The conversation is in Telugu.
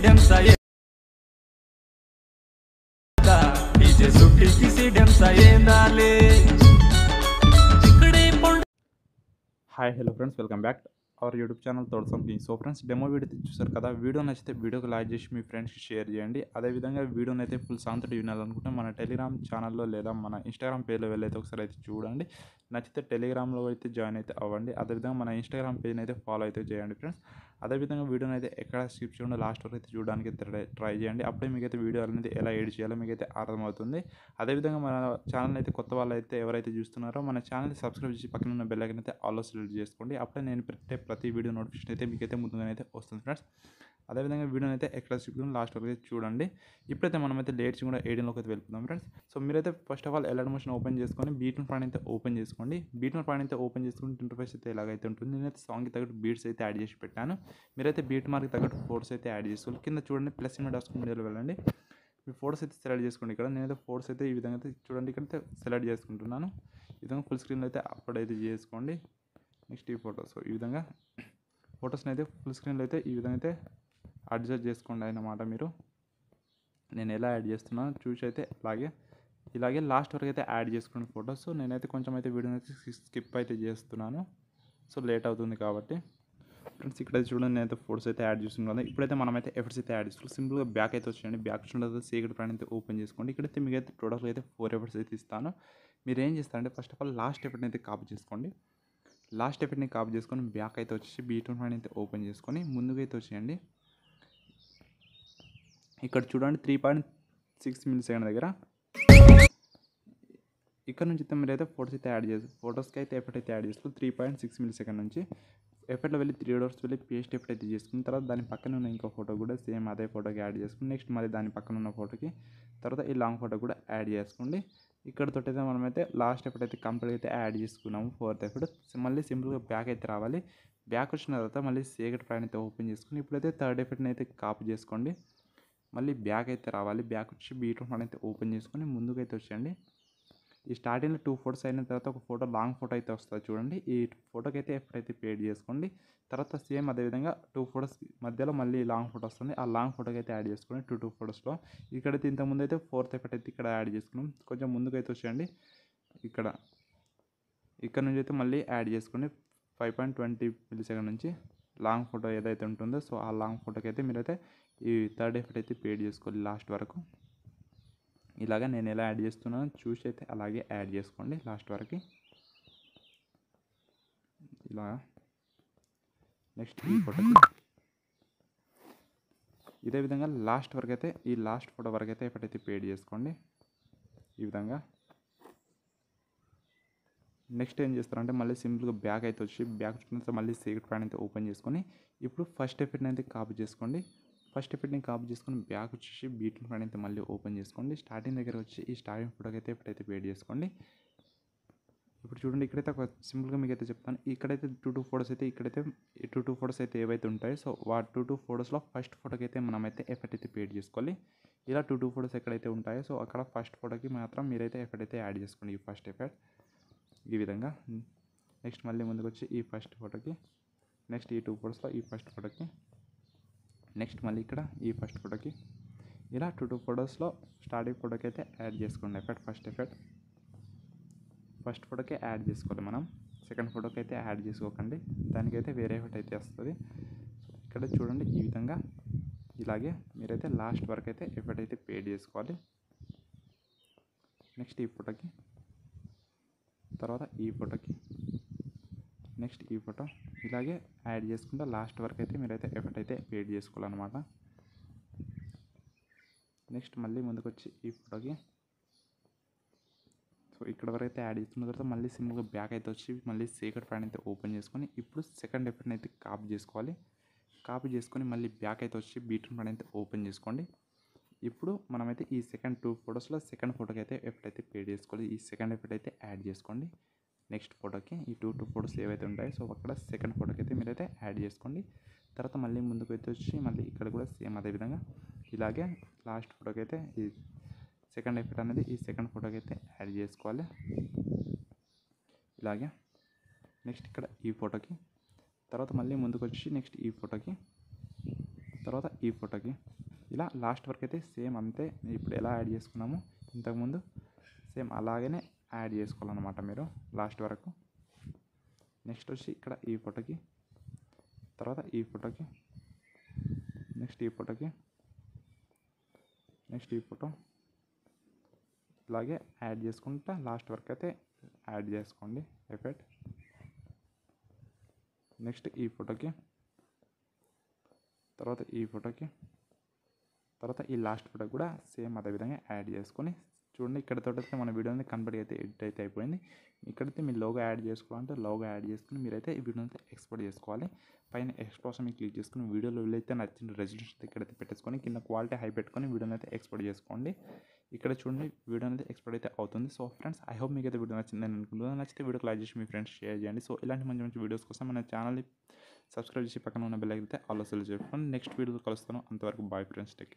డెంసాయే డీజే సుట్టికి డెంసాయే నాలే ఇక్కడే hi hello friends, welcome back our YouTube channel తోడ్సం king. So friends, demo video చూసారు కదా. వీడియో నచ్చితే వీడియోకి లైక్ చేసి మీ ఫ్రెండ్స్కి షేర్ చేయండి. అదేవిధంగా వీడియోని అయితే ఫుల్ సాంగ్ తోటి వినాలనుకుంటే మన టెలిగ్రామ్ ఛానల్లో లేదా మన ఇన్స్టాగ్రామ్ పేజ్లో వెళ్ళైతే ఒకసారి అయితే చూడండి. నచ్చితే టెలిగ్రామ్లో అయితే జాయిన్ అయితే అవ్వండి. అదేవిధంగా మన ఇన్స్టాగ్రామ్ పేజ్ని అయితే ఫాలో అయితే చేయండి ఫ్రెండ్స్. అదేవిధంగా వీడియోని అయితే ఎక్కడ స్కిప్ చేయకుండా లాస్ట్ వరకు అయితే చూడడానికి ట్రై చేయండి. అప్పుడే మీకైతే వీడియో అనేది ఎలా ఎడిట్ చేయాలో మీకైతే అర్థమవుతుంది. అదేవిధంగా మన ఛానల్ అయితే కొత్త వాళ్ళు అయితే ఎవరైతే చూస్తున్నారో మన ఛానల్ని సబ్స్క్రైబ్ చేసి పక్కన ఉన్న బెల్ ఐకాన్ అయితే ఆల్లో సెలెక్ట్ చేసుకోండి. అప్పుడే నేను పెట్టే ప్రతి వీడియో నోటిఫికేషన్ అయితే మీకైతే ముందుగానే అయితే వస్తుంది ఫ్రెండ్స్. అదేవిధంగా వీడియోని అయితే ఎక్కడ స్కిప్ చేయకుండా లాస్ట్ వరకు అయితే చూడండి. ఇప్పుడైతే మనమైతే లేట్ చేయకుండా 18లోకి అయితే వెళ్ళిపోతాం ఫ్రెండ్స్. సో మీరైతే first of all alert motion open చేసుకొని బీట్ల పాయింట్ అయితే ఓపెన్ చేసుకోండి. బీట్ల పాయింట్ అయితే ఓపెన్ చేసుకుంటే ఇంటర్ఫేస్ అయితే ఎలాగైతే ఉంటుంది. నేనైతే సాంగ్కి తగ్గట్టు బీట్స్ అయితే యాడ్ చేసి పెట్టాను. మీరైతే బీట్ మార్క్ తగ్గట్టు ఫోటోస్ అయితే యాడ్ చేసుకోవాలి. కింద చూడండి ప్లస్ ఇన్ డాస్కుండేలో వెళ్ళండి. మీ ఫోటోస్ అయితే సెలెక్ట్ చేసుకోండి. ఇక్కడ నేనైతే ఫోటోస్ అయితే ఈ విధంగా అయితే చూడండి ఇక్కడైతే సెలెక్ట్ చేసుకుంటున్నాను. ఈ విధంగా ఫుల్ స్క్రీన్లో అయితే అప్లోడ్ అయితే చేసుకోండి. నెక్స్ట్ ఈ ఫోటోస్ ఈ విధంగా ఫొటోస్ని అయితే ఫుల్ స్క్రీన్లో అయితే ఈ విధంగా అయితే అడ్జస్ట్ చేసుకోండి అన్నమాట. మీరు నేను ఎలా యాడ్ చేస్తున్నాను చూసి అయితే ఇలాగే లాస్ట్ వరకు అయితే యాడ్ చేసుకోండి ఫొటోస్. నేనైతే కొంచెం అయితే వీడియోని అయితే స్కిప్ అయితే చేస్తున్నాను, సో లేట్ అవుతుంది కాబట్టి. ఫ్రెండ్స్ ఇక్కడైతే చూడండి నేనైతే ఫోటోస్ అయితే యాడ్ చేస్తున్నాను కదా. ఇప్పుడైతే మనమైతే ఎఫర్ట్స్ అయితే యాడ్ చేసుకోవాలి. సింపుల్గా బ్యాక్ అయితే వచ్చేయండి. బ్యాక్ వచ్చిన సీక్రెట్ ప్లాన్ అయితే ఓపెన్ చేసుకోండి. ఇక్కడైతే మీకైతే టోటల్ అయితే 4 ఎఫర్ట్స్ అయితే ఇస్తాను. మీరు ఏం చేస్తారంటే ఫస్ట్ ఆఫ్ ఆల్ లాస్ట్ ఎఫర్ట్ని అయితే కాపీ చేసుకోండి. లాస్ట్ ఎఫెక్ట్ని కాపీ చేసుకొని బ్యాక్ అయితే వచ్చేసి బీట్ పాయింట్ అయితే ఓపెన్ చేసుకొని ముందుకు అయితే వచ్చేయండి. ఇక్కడ చూడండి 3.6 మిల్లీ దగ్గర ఇక్కడ నుంచి అయితే మీరైతే ఫోటోస్ అయితే యాడ్ చేసి ఫోటోస్కి అయితే ఎఫెక్ట్ అయితే యాడ్ చేసుకుని 3.6 మిల్లీ నుంచి ఎఫెక్ట్లో వెళ్ళి 3 డాట్స్ వెళ్ళి పేస్ట్ ఎఫెక్ట్ అయితే చేసుకున్న తర్వాత దాని పక్కన ఉన్న ఇంకో ఫోటో కూడా సేమ్ అదే ఫోటోకి యాడ్ చేసుకుని నెక్స్ట్ మళ్ళీ దాని పక్కన ఉన్న ఫోటోకి తర్వాత ఈ లాంగ్ ఫోటో కూడా యాడ్ చేసుకోండి. ఇక్కడతో అయితే మనమైతే లాస్ట్ ఎఫెక్ట్ అయితే కంప్లీట్ అయితే యాడ్ చేసుకున్నాము. 4th ఎఫెక్ట్ మళ్ళీ సింపుల్గా బ్యాక్ అయితే రావాలి. బ్యాక్ వచ్చిన తర్వాత మళ్ళీ సీక్రెట్ ప్లాన్ అయితే ఓపెన్ చేసుకుని ఇప్పుడైతే 3rd ఎఫెక్ట్ని అయితే కాపీ చేసుకోండి. మళ్ళీ బ్యాక్ అయితే రావాలి. బ్యాక్ వచ్చి బీట్ ప్లాన్ అయితే ఓపెన్ చేసుకొని ముందుకు అయితే వచ్చేయండి. ఈ స్టార్టింగ్లో 2 ఫోటోస్ అయిన తర్వాత ఒక ఫోటో లాంగ్ ఫోటో అయితే వస్తుంది చూడండి. ఈ ఫోటోకి అయితే ఎఫెక్ట్ అయితే పేడ్ చేసుకోండి. తర్వాత సేమ్ అదేవిధంగా 2 ఫోటోస్ మధ్యలో మళ్ళీ లాంగ్ ఫోటో వస్తుంది. ఆ లాంగ్ ఫోటోకి అయితే యాడ్ చేసుకోండి 2 ఫోటోస్లో. ఇక్కడైతే ఇంతకుముందు అయితే 4th ఎఫెక్ట్ అయితే ఇక్కడ యాడ్ చేసుకున్నాం. కొంచెం ముందుకు అయితే వచ్చేయండి. ఇక్కడ నుంచి అయితే మళ్ళీ యాడ్ చేసుకోండి. 5.20 మిల్లీ నుంచి లాంగ్ ఫోటో ఏదైతే ఉంటుందో సో ఆ లాంగ్ ఫోటోకి అయితే మీరైతే ఈ 3rd ఎఫెక్ట్ అయితే పేడ్ చేసుకోవాలి లాస్ట్ వరకు. ఇలాగా నేను ఎలా యాడ్ చేస్తున్నానో చూసి అయితే అలాగే యాడ్ చేసుకోండి లాస్ట్ వరకు. ఇలా నెక్స్ట్ ఈ ఫోటోకి ఇదే విధంగా లాస్ట్ వరకు అయితే ఈ లాస్ట్ ఫోటో వరకు అయితే ఎఫెక్ట్ అయితే పేడ్ చేసుకోండి ఈ విధంగా. నెక్స్ట్ ఏం చేస్తారంటే మళ్ళీ సింపుల్గా బ్యాక్ అయితే వచ్చి బ్యాక్ వచ్చిన మళ్ళీ సీక్రెట్ ప్లాన్ అయితే ఓపెన్ చేసుకొని ఇప్పుడు ఫస్ట్ ఎఫెక్ట్ని అయితే కాపీ చేసుకోండి. ఫస్ట్ ఎఫెక్ట్ని కాపీ చేసుకొని బ్యాక్ వచ్చేసి బీట్ ప్లాన్ అయితే మళ్ళీ ఓపెన్ చేసుకోండి. స్టార్టింగ్ దగ్గర వచ్చి ఈ స్టార్టింగ్ ఫోటోకి అయితే ఎప్పుడైతే పేడ్ చేసుకోండి. ఇప్పుడు చూడండి ఇక్కడైతే ఒక సింపుల్గా మీకు అయితే చెప్తాను. ఇక్కడైతే 2 ఫోటోస్ అయితే ఇక్కడైతే 2 ఫోటోస్ అయితే ఏవైతే ఉంటాయో సో ఆ 2 ఫోటోస్లో ఫస్ట్ ఫోటోకి అయితే మనమైతే ఎఫెక్ట్ అయితే పేడ్ చేసుకోవాలి. ఇలా 2 ఫోటోస్ ఎక్కడైతే ఉంటాయో సో అక్కడ ఫస్ట్ ఫోటోకి మాత్రం మీరైతే ఎఫెక్ట్ అయితే యాడ్ చేసుకోండి. ఈ ఫస్ట్ ఎఫెక్ట్ ఈ విధంగా. నెక్స్ట్ మళ్ళీ ముందుకు వచ్చి ఈ ఫస్ట్ ఫోటోకి నెక్స్ట్ ఈ 2 ఫోటోస్లో ఈ ఫస్ట్ ఫోటోకి నెక్స్ట్ మళ్ళీ ఇక్కడ ఈ ఫస్ట్ ఫోటోకి ఇలా 2 ఫోటోస్లో స్టార్టింగ్ ఫోటోకి అయితే యాడ్ చేసుకోండి ఎఫెక్ట్. ఫస్ట్ ఫోటోకి యాడ్ చేసుకోవాలి మనం. సెకండ్ ఫోటోకి అయితే యాడ్ చేసుకోకండి, దానికైతే వేరే ఎఫెక్ట్ అయితే వస్తుంది. ఇక్కడ చూడండి ఈ విధంగా ఇలాగే మీరైతే లాస్ట్ వరకు అయితే ఎఫెక్ట్ అయితే పేడ్ చేసుకోవాలి. నెక్స్ట్ ఈ ఫోటోకి తర్వాత ఈ ఫోటోకి నెక్స్ట్ ఈ ఫోటో ఇలాగే యాడ్ చేసుకుంటే లాస్ట్ వరకు అయితే మీరైతే ఎఫెక్ట్ అయితే పేడ్ చేసుకోవాలన్నమాట. నెక్స్ట్ మళ్ళీ ముందుకు వచ్చి ఈ ఫోటోకి సో ఇక్కడ వరకు అయితే యాడ్ చేసుకున్న తర్వాత మళ్ళీ సింపుల్గా బ్యాక్ అయితే వచ్చి మళ్ళీ సీక్రెట్ ప్లాన్ అయితే ఓపెన్ చేసుకొని ఇప్పుడు సెకండ్ ఎఫెక్ట్ని అయితే కాపీ చేసుకోవాలి. కాపీ చేసుకొని మళ్ళీ బ్యాక్ అయితే వచ్చి బీట్ ప్లాన్ అయితే ఓపెన్ చేసుకోండి. ఇప్పుడు మనమైతే ఈ సెకండ్ 2 ఫోటోస్లో సెకండ్ ఫోటోకి అయితే ఎఫెక్ట్ అయితే పేడ్ చేసుకోవాలి. ఈ సెకండ్ ఎఫెక్ట్ అయితే యాడ్ చేసుకోండి నెక్స్ట్ ఫోటోకి. ఈ 2 ఫోటోస్ ఏవైతే ఉంటాయో సో అక్కడ సెకండ్ ఫోటోకి అయితే మీరైతే యాడ్ చేసుకోండి. తర్వాత మళ్ళీ ముందుకు అయితే వచ్చి మళ్ళీ ఇక్కడ కూడా సేమ్ అదేవిధంగా ఇలాగే లాస్ట్ ఫోటోకి అయితే ఈ సెకండ్ ఎఫెక్ట్ అనేది ఈ సెకండ్ ఫోటోకి అయితే యాడ్ చేసుకోవాలి ఇలాగే. నెక్స్ట్ ఇక్కడ ఈ ఫోటోకి తర్వాత మళ్ళీ ముందుకు వచ్చి నెక్స్ట్ ఈ ఫోటోకి తర్వాత ఈ ఫోటోకి ఇలా లాస్ట్ వరకు అయితే సేమ్ అంతే. ఇప్పుడు ఎలా యాడ్ చేసుకున్నామో ఇంతకుముందు సేమ్ అలాగనే యాడ్ చేసుకోవాలన్నమాట మీరు లాస్ట్ వరకు. నెక్స్ట్ వచ్చి ఇక్కడ ఈ ఫోటోకి, తర్వాత ఈ ఫోటోకి, నెక్స్ట్ ఈ ఫోటోకి, నెక్స్ట్ ఈ ఫోటో, ఇలాగే యాడ్ చేసుకుంటా లాస్ట్ వరకు అయితే యాడ్ చేసుకోండి ఎఫెక్ట్. నెక్స్ట్ ఈ ఫోటోకి, తర్వాత ఈ ఫోటోకి, తర్వాత ఈ లాస్ట్ ఫోటో కూడా సేమ్ అదే విధంగా యాడ్ చేసుకొని చూడండి. ఇక్కడతోటైతే మన వీడియో అనేది కంప్లీట్ అయితే ఎడిట్ అయితే అయిపోయింది. ఇక్కడైతే మీరు లోగో యాడ్ చేసుకోవాలంటే లోగో యాడ్ చేసుకుని మీరైతే ఈ వీడియోని అయితే ఎక్స్పోర్ట్ చేసుకోవాలి. పైన ఎక్స్పోర్ట్ మీద క్లిక్ చేసుకుని వీడియోలో వీలైతే నచ్చిన రెజల్యూషన్ ఇక్కడైతే పెట్టేసుకొని కింద క్వాలిటీ హై పెట్టుకొని వీడియోని అయితే ఎక్స్పోర్ట్ చేసుకోండి. ఇక్కడ చూడండి వీడియో అనేది ఎక్స్పోర్ట్ అయితే అవుతుంది. సో ఫ్రెండ్స్, ఐ హోప్ మీకు అయితే వీడియో నచ్చింది నేను అనుకుంటున్నాను. నచ్చితే వీడియోకి లైక్ చేసి మీ ఫ్రెండ్స్ షేర్ చేయండి. సో ఇలాంటి మంచి మంచి వీడియోస్ కోసం మన ఛానల్ని సబ్స్క్రైబ్ చేసి పక్కన ఉన్న బెల్ అయితే ఆల్ సెలెక్ట్ చేసుకోండి. నెక్స్ట్ వీడియోలో కలుస్తాను. అంతవరకు బాయ్ ఫ్రెండ్స్, టేక్ కేర్.